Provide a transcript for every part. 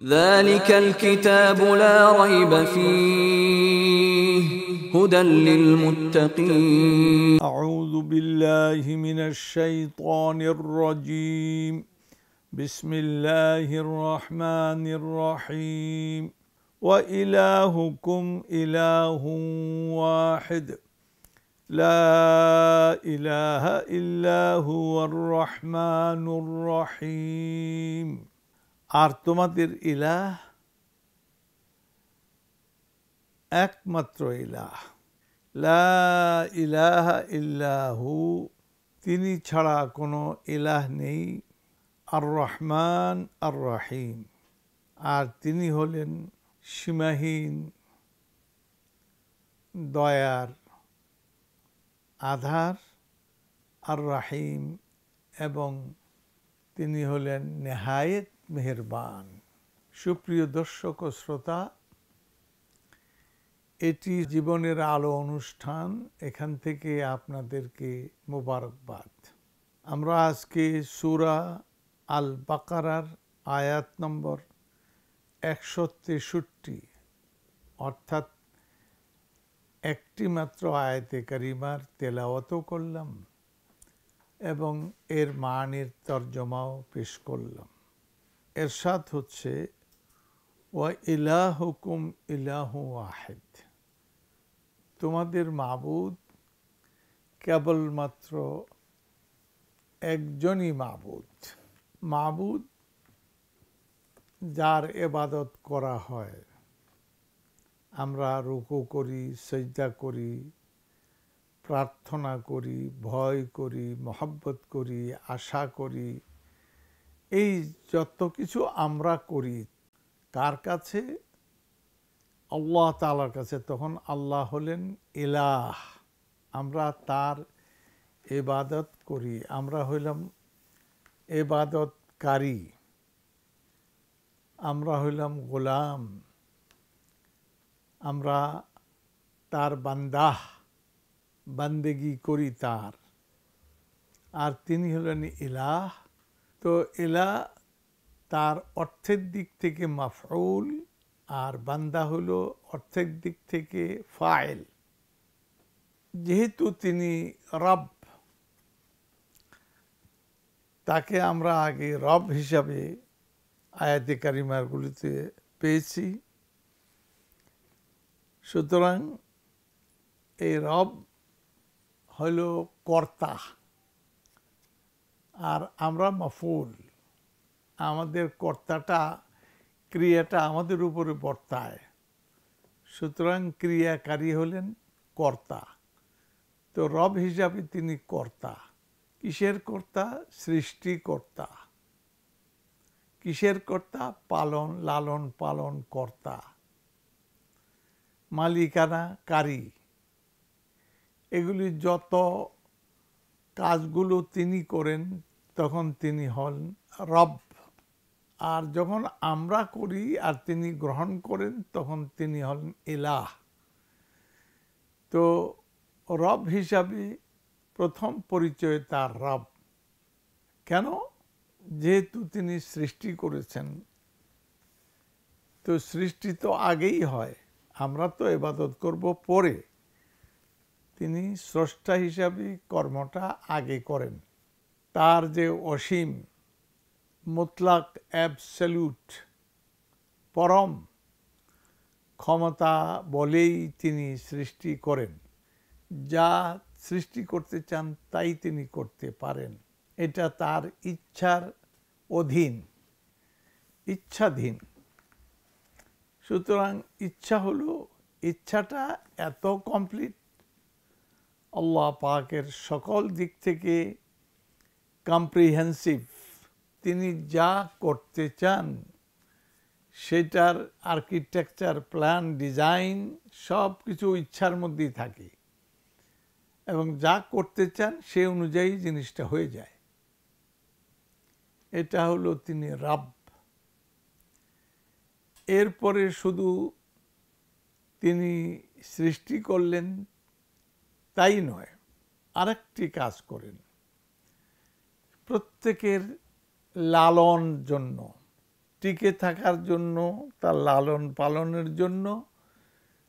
ذلك الكتاب لا ريب فيه هدى للمتقين. أعوذ بالله من الشيطان الرجيم. بسم الله الرحمن الرحيم. وإلهكم إله واحد لا إله إلا هو الرحمن الرحيم। আর তোমাদের ইলাহ একমাত্র ইলাহ, লা ইলাহা ইল্লাহু, তিনি ছাড়া কোনো ইলাহ নেই, আর রহমান আর রহিম, আর তিনি হলেন সীমাহীন দয়ার আধার, আর রহিম, এবং তিনি হলেন নেহায়েত মেহেরবান। সুপ্রিয় দর্শক ও শ্রোতা, এটি জীবনের আলো অনুষ্ঠান, এখান থেকে আপনাদেরকে মোবারকবাদ। আমরা আজকে সূরা আল বাকারার আয়াত নম্বর 163 অর্থাৎ একটি মাত্র আয়াতে কারিমার তেলাওয়াতও করলাম এবং এর মানের তরজমাও পেশ করলাম। এরশাদ হচ্ছে, ওয়া ইলাহুকুম ইলাহু ওয়াহিদ, তোমাদের মাবুদ কেবলমাত্র একজনই মাবুদ। মাবুদ যার ইবাদত করা হয়, আমরা রুকু করি, সিজদা করি, প্রার্থনা করি, ভয় করি, মহব্বত করি, আশা করি, এই যত কিছু আমরা করি কার কাছে? আল্লাহ তাআলার কাছে। তখন আল্লাহ হলেন ইলাহ, আমরা তার ইবাদত করি, আমরা হইলাম ইবাদতকারী, আমরা হইলাম গোলাম, আমরা তার বান্দাহ, বান্দেগি করি তার, আর তিনি হলেন ইলাহ। তো ইলাহ তার অর্থের দিক থেকে মাফউল, আর বান্দা হলো অর্থের দিক থেকে ফাইল। যেহেতু তিনি রব, তাকে আমরা আগে রব হিসাবে আয়াতে কারিমাগুলিতে পেয়েছি। সুতরাং এই রব হল কর্তা, আর আমরা মাফউল, আমাদের কর্তাটা, ক্রিয়াটা আমাদের উপরে বর্তায়, সুতরাং ক্রিয়াকারী হলেন কর্তা। তো রব হিসাবে তিনি কর্তা। কিসের কর্তা? সৃষ্টিকর্তা। কিসের কর্তা? পালন, লালন পালন কর্তা, মালিকানাকারী। এগুলি যত কাজগুলো তিনি করেন তখন তিনি হন রব, আর যখন আমরা করি আর তিনি গ্রহণ করেন তখন তিনি হলেন ইলাহ। তো রব হিসাবে প্রথম পরিচয় তার রব। কেন? যেহেতু তিনি সৃষ্টি করেছেন, তো সৃষ্টি তো আগেই হয়, আমরা তো ইবাদত করব পরে। তিনি স্রষ্টা হিসাবে কর্মটা আগে করেন। তার যে অসীম, মুতলাক, অ্যাবসলিউট, পরম ক্ষমতা বলেই তিনি সৃষ্টি করেন। যা সৃষ্টি করতে চান তাই তিনি করতে পারেন। এটা তার ইচ্ছার অধীন, ইচ্ছাধীন। সুতরাং ইচ্ছা হলো, ইচ্ছাটা এত কমপ্লিট, আল্লাহ পাকের সকল দিক থেকে কম্প্রিহেন্সিভ। তিনি যা করতে চান সেটার আর্কিটেকচার, প্ল্যান, ডিজাইন সব কিছু ইচ্ছার মধ্যেই থাকে, এবং যা করতে চান সে অনুযায়ী জিনিসটা হয়ে যায়। এটা হলো তিনি রব। এরপরে শুধু তিনি সৃষ্টি করলেন তাই নয়, আরেকটি কাজ করেন। প্রত্যেকের লালন জন্য, টিকে থাকার জন্য, তার লালন পালনের জন্য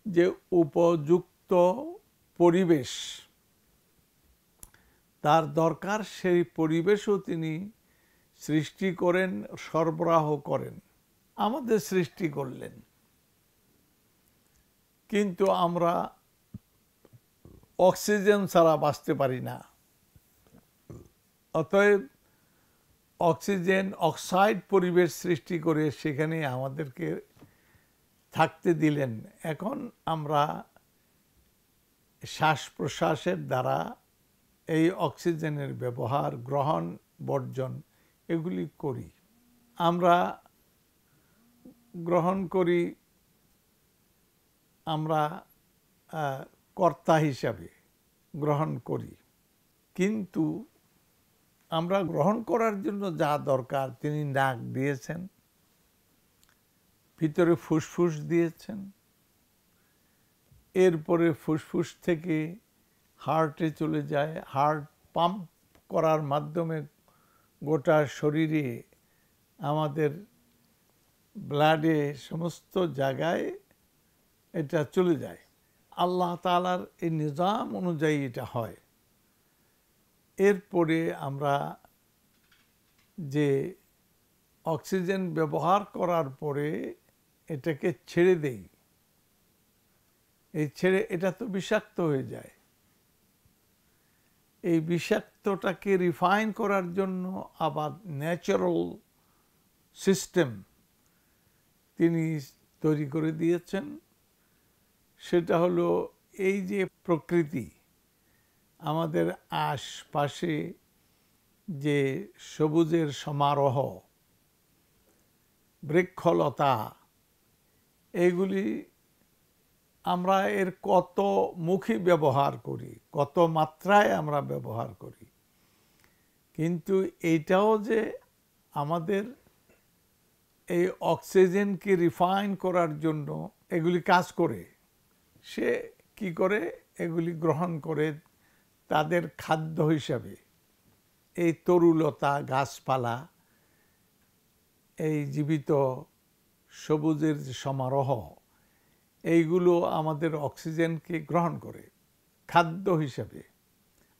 যে উপযুক্ত পরিবেশ তার দরকার, সেই পরিবেশও তিনি সৃষ্টি করেন, সরবরাহ করেন, আমাদের সৃষ্টি করলেন। কিন্তু আমরা অক্সিজেন ছাড়া বাঁচতে পারি না। অতএব অক্সিজেন অক্সাইড পরিবেশ সৃষ্টি করে সেখানে আমাদেরকে থাকতে দিলেন। এখন আমরা শ্বাস প্রশ্বাসের দ্বারা এই অক্সিজেনের ব্যবহার, গ্রহণ, বর্জন এগুলি করি। আমরা গ্রহণ করি, আমরা কর্তা হিসাবে গ্রহণ করি, কিন্তু আমরা গ্রহণ করার জন্য যা দরকার তিনি নাক দিয়েছেন, ভিতরে ফুসফুস দিয়েছেন, এরপরে ফুসফুস থেকে হার্টে চলে যায়, হার্ট পাম্প করার মাধ্যমে গোটা শরীরে আমাদের ব্লাডে সমস্ত জায়গায় এটা চলে যায়। আল্লাহ তাআলার এই নিজাম অনুযায়ী এটা হয়। এরপরে আমরা যে অক্সিজেন ব্যবহার করার পরে এটাকে ছেড়ে দেই, এই ছেড়ে এটা তো বিষাক্ত হয়ে যায়। এই বিষাক্তটাকে রিফাইন করার জন্য আবার ন্যাচারাল সিস্টেম তিনি তৈরি করে দিয়েছেন। সেটা হলো এই যে প্রকৃতি, আমাদের আশপাশে যে সবুজের সমারোহ, বৃক্ষলতা, এইগুলি আমরা এর কত মুখী ব্যবহার করি, কত মাত্রায় আমরা ব্যবহার করি, কিন্তু এইটাও যে আমাদের এই অক্সিজেনকে রিফাইন করার জন্য এগুলি কাজ করে। সে কি করে? এগুলি গ্রহণ করে তাদের খাদ্য হিসাবে। এই তরুলতা, গাছপালা, এই জীবিত সবুজের যে সমারোহ, এইগুলো আমাদের অক্সিজেনকে গ্রহণ করে খাদ্য হিসাবে।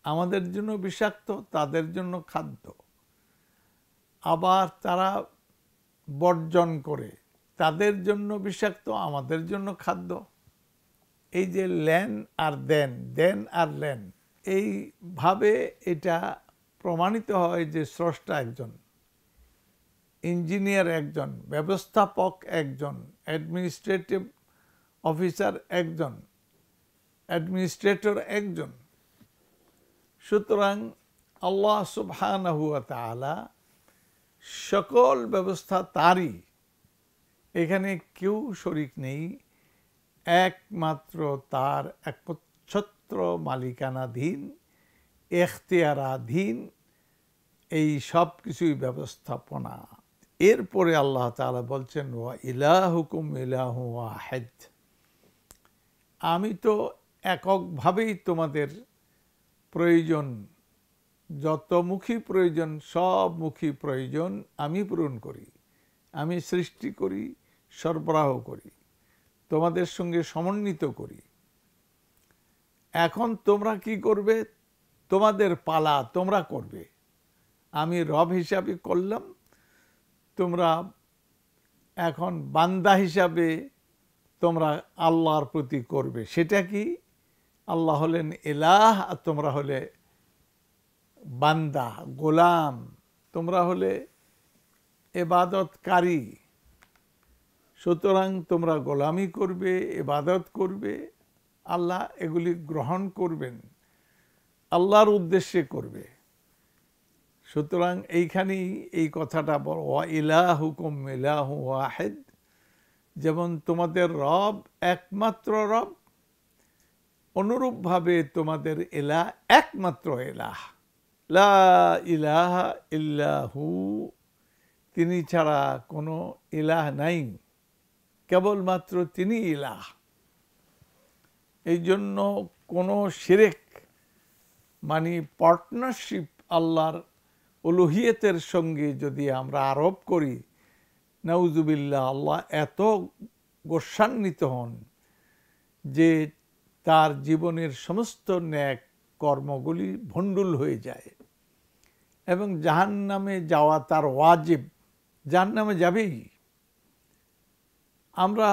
আমাদের জন্য বিষাক্ত, তাদের জন্য খাদ্য। আবার তারা বর্জন করে, তাদের জন্য বিষাক্ত, আমাদের জন্য খাদ্য। এই যে লেন আর দেন, দেন আর লেন, এইভাবে এটা প্রমাণিত হয় যে স্রষ্টা একজন, ইঞ্জিনিয়ার একজন, ব্যবস্থাপক একজন, অ্যাডমিনিস্ট্রেটিভ অফিসার একজন, অ্যাডমিনিস্ট্রেটর একজন। সুতরাং আল্লাহ সুবহানাহু ওয়া তাআলা সকল ব্যবস্থা তারই, এখানে কেউ শরিক নেই, একমাত্র তার একচ্ছত্র মালিকানাধীন, এখতিয়ারাধীন এই সব কিছুই ব্যবস্থাপনা। এরপরে আল্লাহ তাআলা বলছেন ওয়া ইলাহুকুম ইলাহু ওয়াহিদ, আমি তো এককভাবেই তোমাদের প্রয়োজন, যতমুখী প্রয়োজন সব মুখী প্রয়োজন আমি পূরণ করি, আমি সৃষ্টি করি, সরবরাহ করি, তোমাদের সঙ্গে সমন্বিত করি। এখন তোমরা কি করবে? তোমাদের পালা, তোমরা করবে। আমি রব হিসাবে করলাম, তোমরা এখন বান্দা হিসাবে তোমরা আল্লাহর প্রতি করবে। সেটা কি? আল্লাহ হলেন ইলাহ আর তোমরা হলে বান্দা, গোলাম, তোমরা হলে ইবাদতকারী। সুতরাং তোমরা গোলামি করবে, ইবাদত করবে, আল্লাহ এগুলি গ্রহণ করবেন, আল্লাহর উদ্দেশ্যে করবে। সুতরাং এইখানেই এই কথাটা বড়, ওয়া ইলাহুকুম ইলাহু ওয়াহিদ, যেমন তোমাদের রব একমাত্র রব, অনুরূপভাবে তোমাদের ইলাহ একমাত্র ইলাহ, লা ইলাহা ইল্লাহু, তিনি ছাড়া কোনো ইলাহ নাই, কেবলমাত্র তিনি ইলাহ। এই জন্য কোনো শিরক মানে পার্টনারশিপ আল্লাহর উলুহিয়তের সঙ্গে যদি আমরা আরোপ করি, নাউজুবিল্লাহ, আল্লাহ এত গোসান্বিত হন যে তার জীবনের সমস্ত ন্যাক কর্মগুলি ভণ্ডুল হয়ে যায় এবং জাহান্নামে যাওয়া তার ওয়াজিব, জাহান্নামে যাবেই। আমরা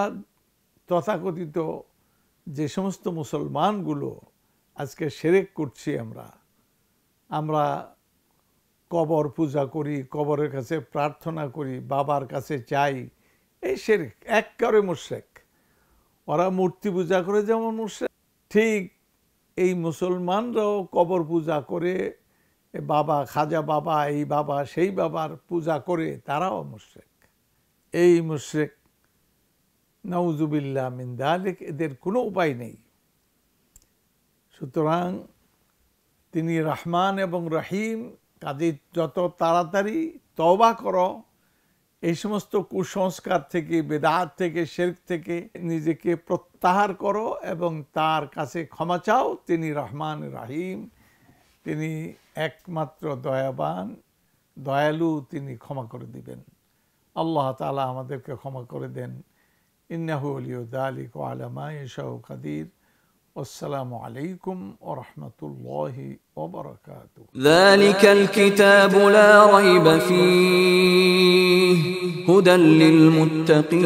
তথাকথিত যে সমস্ত মুসলমানগুলো আজকে শিরক করছি, আমরা কবর পূজা করি, কবরের কাছে প্রার্থনা করি, বাবার কাছে চাই, এই শিরক একেবারে মুশরিক। ওরা মূর্তি পূজা করে যেমন মুশরিক, ঠিক এই মুসলমানরাও কবর পূজা করে, বাবা খাজা বাবা, এই বাবা সেই বাবার পূজা করে, তারাও মুশরিক। এই মুশরিক নাউজুবিল্লাহ মিন যালিক, এদের কোনো উপায় নেই। সুতরাং তিনি রহমান এবং রহিম, কাজে যত তাড়াতাড়ি তওবা করো, এই সমস্ত কুসংস্কার থেকে, বেদাত থেকে, শিরক থেকে নিজেকে প্রত্যাহার করো এবং তার কাছে ক্ষমা চাও। তিনি রহমান রহিম, তিনি একমাত্র দয়াবান, দয়ালু, তিনি ক্ষমা করে দিবেন। আল্লাহ তাআলা আমাদেরকে ক্ষমা করে দেন। ইন্নাহু ওয়ালিয়্যু যালিকা ওয়া আলা মা ইয়াশাউ কাদির। আসসালামু আলাইকুম ওয়া রাহমাতুল্লাহি ওয়া বারাকাতুহু। যালিকাল কিতাবু লা রাইবা ফীহি হুদাল লিল মুত্তাকিন।